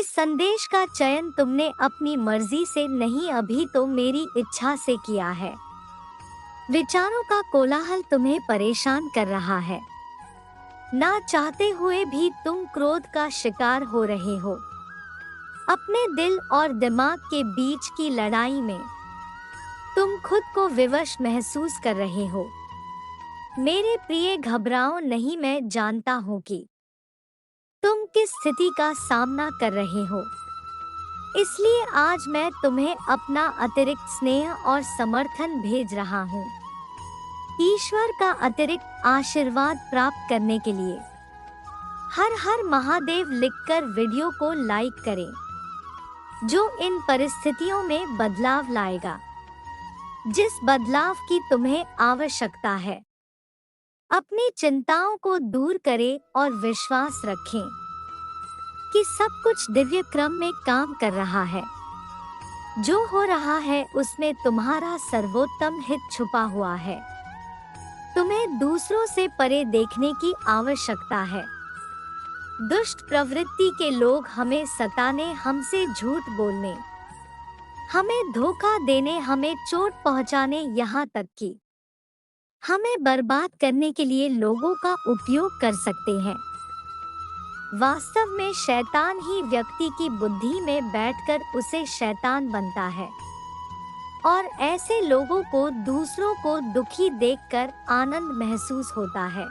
इस संदेश का चयन तुमने अपनी मर्जी से नहीं, अभी तो मेरी इच्छा से किया है। विचारों का कोलाहल तुम्हें परेशान कर रहा है। ना चाहते हुए भी तुम क्रोध का शिकार हो रहे हो। अपने दिल और दिमाग के बीच की लड़ाई में तुम खुद को विवश महसूस कर रहे हो। मेरे प्रिय, घबराओ नहीं, मैं जानता हूँ कि तुम किस स्थिति का सामना कर रहे हो। इसलिए आज मैं तुम्हें अपना अतिरिक्त स्नेह और समर्थन भेज रहा हूँ। ईश्वर का अतिरिक्त आशीर्वाद प्राप्त करने के लिए हर हर महादेव लिखकर वीडियो को लाइक करें, जो इन परिस्थितियों में बदलाव लाएगा, जिस बदलाव की तुम्हें आवश्यकता है। अपनी चिंताओं को दूर करें और विश्वास रखें कि सब कुछ दिव्य क्रम में काम कर रहा है। जो हो रहा है उसमें तुम्हारा सर्वोत्तम हित छुपा हुआ है। तुम्हें दूसरों से परे देखने की आवश्यकता है। दुष्ट प्रवृत्ति के लोग हमें सताने, हमसे झूठ बोलने, हमें धोखा देने, हमें चोट पहुंचाने, यहाँ तक कि हमें बर्बाद करने के लिए लोगों का उपयोग कर सकते हैं। वास्तव में शैतान ही व्यक्ति की बुद्धि में बैठकर उसे शैतान बनता है और ऐसे लोगों को दूसरों को दुखी देखकर आनंद महसूस होता है।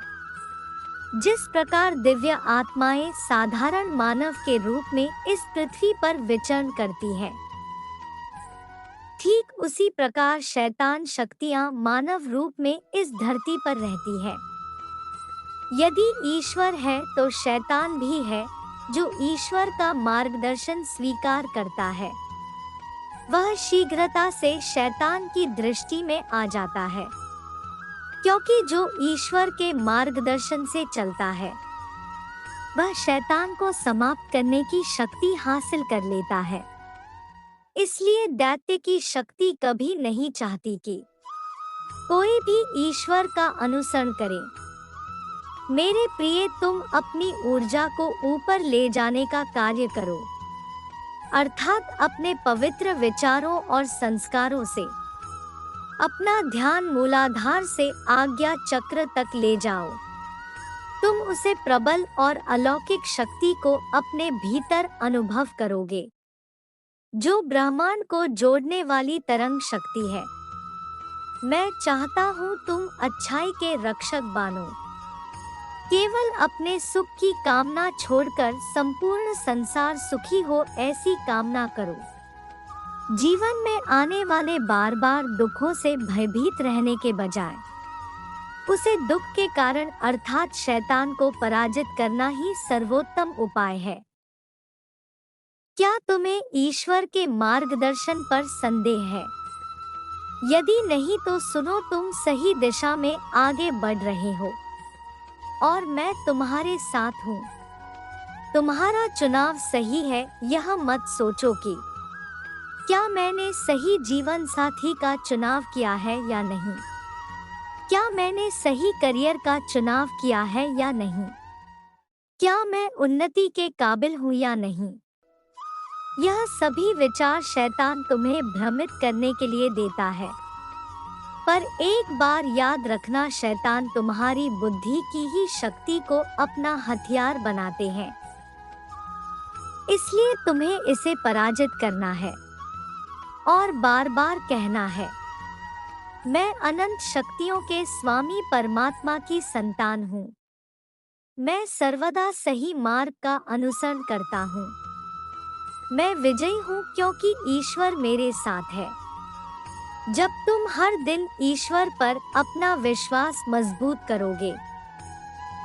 जिस प्रकार दिव्य आत्माएं साधारण मानव के रूप में इस पृथ्वी पर विचरण करती हैं, ठीक उसी प्रकार शैतान शक्तियां मानव रूप में इस धरती पर रहती हैं। यदि ईश्वर है तो शैतान भी है, जो ईश्वर का मार्गदर्शन स्वीकार करता है वह शीघ्रता से शैतान की दृष्टि में आ जाता है, क्योंकि जो ईश्वर के मार्गदर्शन से चलता है वह शैतान को समाप्त करने की शक्ति हासिल कर लेता है। इसलिए दैत्य की शक्ति कभी नहीं चाहती कि कोई भी ईश्वर का अनुसरण करे। मेरे प्रिय, तुम अपनी ऊर्जा को ऊपर ले जाने का कार्य करो, अर्थात अपने पवित्र विचारों और संस्कारों से अपना ध्यान मूलाधार से आज्ञा चक्र तक ले जाओ। तुम उसे प्रबल और अलौकिक शक्ति को अपने भीतर अनुभव करोगे, जो ब्रह्मांड को जोड़ने वाली तरंग शक्ति है। मैं चाहता हूँ तुम अच्छाई के रक्षक बनो। केवल अपने सुख की कामना छोड़कर संपूर्ण संसार सुखी हो, ऐसी कामना करो। जीवन में आने वाले बार बार दुखों से भयभीत रहने के बजाय उसे दुख के कारण अर्थात शैतान को पराजित करना ही सर्वोत्तम उपाय है। क्या तुम्हें ईश्वर के मार्गदर्शन पर संदेह है? यदि नहीं तो सुनो, तुम सही दिशा में आगे बढ़ रहे हो और मैं तुम्हारे साथ हूँ। तुम्हारा चुनाव सही है, यह मत सोचो कि क्या मैंने सही जीवन साथी का चुनाव किया है या नहीं, क्या मैंने सही करियर का चुनाव किया है या नहीं, क्या मैं उन्नति के काबिल हूँ या नहीं। यह सभी विचार शैतान तुम्हें भ्रमित करने के लिए देता है। पर एक बार याद रखना, शैतान तुम्हारी बुद्धि की ही शक्ति को अपना हथियार बनाते हैं। इसलिए तुम्हें इसे पराजित करना है और बार बार कहना है, मैं अनंत शक्तियों के स्वामी परमात्मा की संतान हूँ। मैं सर्वदा सही मार्ग का अनुसरण करता हूँ। मैं विजयी हूँ क्योंकि ईश्वर मेरे साथ है। जब तुम हर दिन ईश्वर पर अपना विश्वास मजबूत करोगे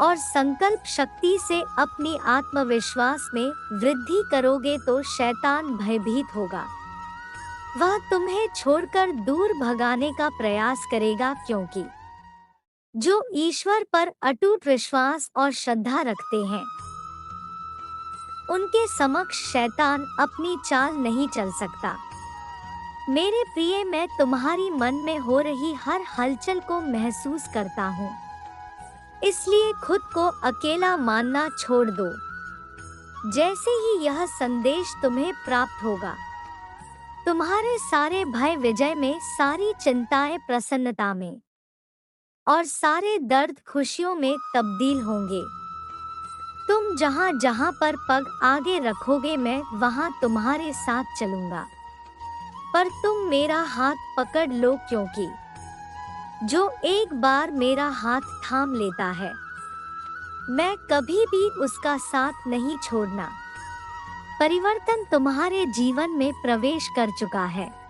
और संकल्प शक्ति से अपनी आत्मविश्वास में वृद्धि करोगे तो शैतान भयभीत होगा। वह तुम्हें छोड़कर दूर भगाने का प्रयास करेगा, क्योंकि जो ईश्वर पर अटूट विश्वास और श्रद्धा रखते हैं उनके समक्ष शैतान अपनी चाल नहीं चल सकता। मेरे प्रिय, मैं तुम्हारी मन में हो रही हर हलचल को महसूस करता हूँ। इसलिए खुद को अकेला मानना छोड़ दो। जैसे ही यह संदेश तुम्हें प्राप्त होगा, तुम्हारे सारे भय विजय में, सारी चिंताएं प्रसन्नता में और सारे दर्द खुशियों में तब्दील होंगे। तुम जहां जहां पर पग आगे रखोगे, मैं वहां तुम्हारे साथ चलूंगा। पर तुम मेरा हाथ पकड़ लो, क्योंकि जो एक बार मेरा हाथ थाम लेता है, मैं कभी भी उसका साथ नहीं छोड़ना। परिवर्तन तुम्हारे जीवन में प्रवेश कर चुका है,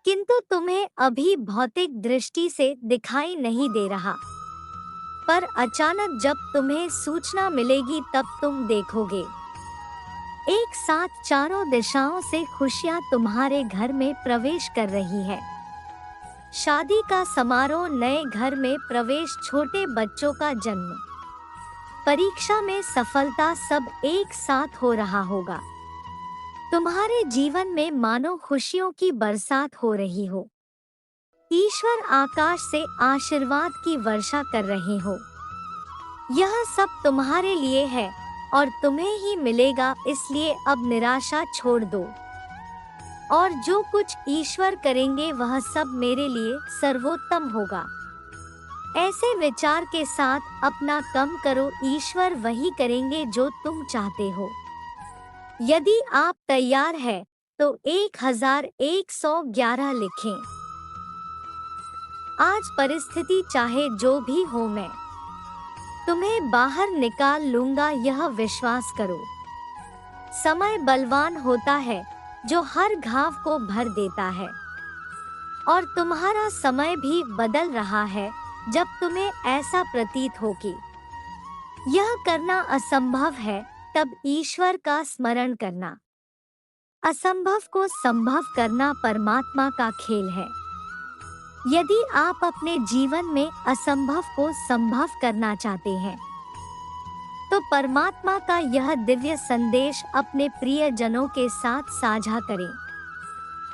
किंतु तुम्हें अभी भौतिक दृष्टि से दिखाई नहीं दे रहा। पर अचानक जब तुम्हें सूचना मिलेगी, तब तुम देखोगे एक साथ चारों दिशाओं से खुशियां तुम्हारे घर में प्रवेश कर रही है। शादी का समारोह, नए घर में प्रवेश, छोटे बच्चों का जन्म, परीक्षा में सफलता, सब एक साथ हो रहा होगा। तुम्हारे जीवन में मानो खुशियों की बरसात हो रही हो। ईश्वर आकाश से आशीर्वाद की वर्षा कर रहे हो। यह सब तुम्हारे लिए है और तुम्हें ही मिलेगा, इसलिए अब निराशा छोड़ दो। और जो कुछ ईश्वर करेंगे वह सब मेरे लिए सर्वोत्तम होगा। ऐसे विचार के साथ अपना कम करो, ईश्वर वही करेंगे जो तुम चाहते हो। यदि आप तैयार हैं तो 1111 लिखें। आज परिस्थिति चाहे जो भी हो, मैं तुम्हें बाहर निकाल लूंगा, यह विश्वास करो। समय बलवान होता है जो हर घाव को भर देता है, और तुम्हारा समय भी बदल रहा है जब तुम्हें ऐसा प्रतीत हो कि यह करना असंभव है, तब ईश्वर का स्मरण करना। असंभव को संभव करना परमात्मा का खेल है। यदि आप अपने जीवन में असंभव को संभव करना चाहते हैं, तो परमात्मा का यह दिव्य संदेश अपने प्रियजनों के साथ साझा करें,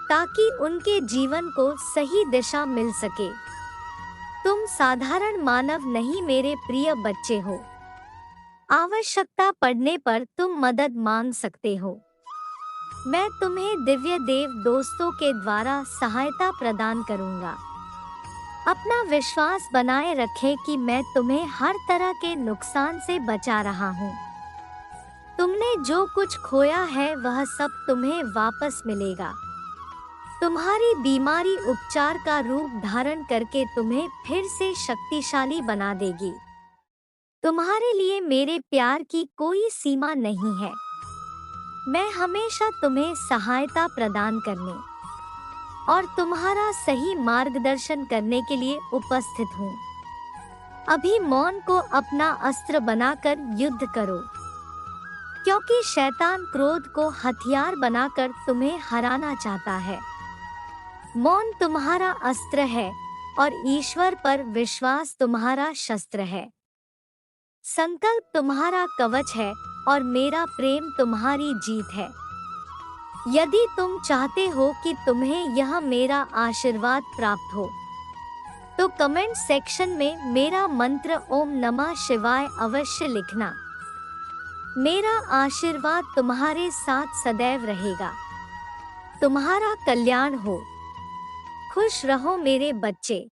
ताकि उनके जीवन को सही दिशा मिल सके। तुम साधारण मानव नहीं, मेरे प्रिय बच्चे हो। आवश्यकता पड़ने पर तुम मदद मांग सकते हो। मैं तुम्हें दिव्य देव दोस्तों के द्वारा सहायता प्रदान करूंगा। अपना विश्वास बनाए रखें कि मैं तुम्हें हर तरह के नुकसान से बचा रहा हूँ। तुमने जो कुछ खोया है वह सब तुम्हें वापस मिलेगा। तुम्हारी बीमारी उपचार का रूप धारण करके तुम्हें फिर से शक्तिशाली बना देगी। तुम्हारे लिए मेरे प्यार की कोई सीमा नहीं है। मैं हमेशा तुम्हें सहायता प्रदान करने और तुम्हारा सही मार्गदर्शन करने के लिए उपस्थित हूँ। अभी मौन को अपना अस्त्र बनाकर युद्ध करो, क्योंकि शैतान क्रोध को हथियार बनाकर तुम्हें हराना चाहता है। मौन तुम्हारा अस्त्र है और ईश्वर पर विश्वास तुम्हारा शस्त्र है। संकल्प तुम्हारा कवच है और मेरा प्रेम तुम्हारी जीत है। यदि तुम चाहते हो कि तुम्हें यह मेरा आशीर्वाद प्राप्त हो, तो कमेंट सेक्शन में मेरा मंत्र ओम नमः शिवाय अवश्य लिखना। मेरा आशीर्वाद तुम्हारे साथ सदैव रहेगा। तुम्हारा कल्याण हो। खुश रहो मेरे बच्चे।